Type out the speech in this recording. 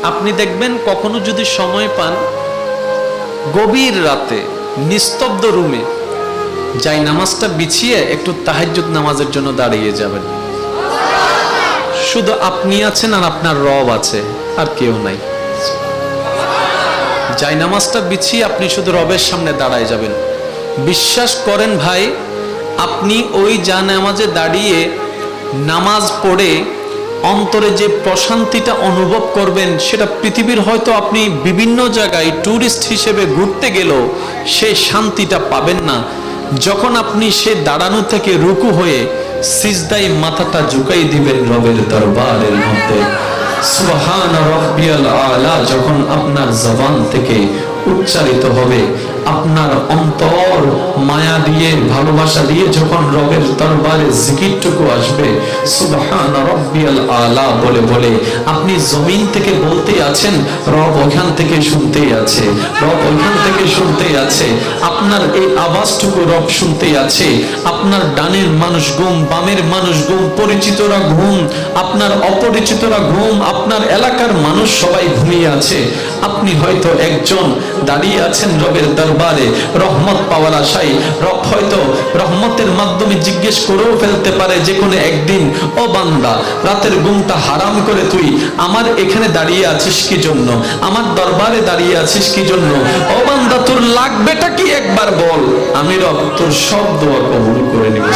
আপনি দেখবেন কখনো যদি সময় পান, গভীর রাতে নিস্তব্ধ রুমে যাই নামাজটা বিছিয়ে একটু তাহাজ্জুদ নামাজের জন্য দাঁড়িয়ে যাবেন। শুধু আপনি আছেন আর আপনার রব আছে, আর কেউ নাই। যাই নামাজটা বিছিয়ে আপনি শুধু রবের সামনে দাঁড়ায় যাবেন। বিশ্বাস করেন ভাই, আপনি ওই যা নামাজে দাঁড়িয়ে নামাজ পড়ে অন্তরে যে প্রশান্তিটা অনুভব করবেন, সেটা পৃথিবীর হয়তো আপনি বিভিন্ন জায়গায় ট্যুরিস্ট হিসেবে ঘুরতে গেলেও সেই শান্তিটা পাবেন না। যখন আপনি সে দাঁড়ানো থেকে রুকু হয়ে সিজদায় মাথাটা ঝুঁকাই দিবেন রবের দরবারের মধ্যে, সুবহান রাব্বিয়াল আলা যখন আপনার জবান থেকে উচ্চারিত হবে, আপনার অন্তর মায়া দিয়ে ভালোবাসা দিয়ে যখন রবের দরবারে জিকিরটুকু আসবে সুবহান রাব্বিয়াল আলা বলে বলে, আপনি জমিন থেকে বলতে আছেন, রব ওখান থেকে শুনতেই আছে, রব ওখান থেকে শুনতেই আছে। আপনার এই আওয়াজটুকু রব শুনতেই আছে। আপনার ডানের মানুষ ঘুম, বামের মানুষ ঘুম, পরিচিতরা ঘুম, আপনার অপরিচিতরা ঘুম, আপনার এলাকার মানুষ সবাই ঘুমিয়ে আছে। আপনি হয়তো একজন দাঁড়িয়ে আছেন রবের দরবারে রহমত পাওয়ার আশায়। রব হয়তো রহমতের মাধ্যমে জিজ্ঞেস করেও ফেলতে পারে যে কোনো একদিন, ও বান্দা, রাতের ঘুমটা হারাম করে তুই আমার এখানে দাঁড়িয়ে আছিস কি জন্য, আমার দরবারে দাঁড়িয়ে আছিস কি জন্য? ও বান্দা, তোর লাগবেটা কি একবার বল, আমি রব তোর সব দোয়া কবুল করে নিব।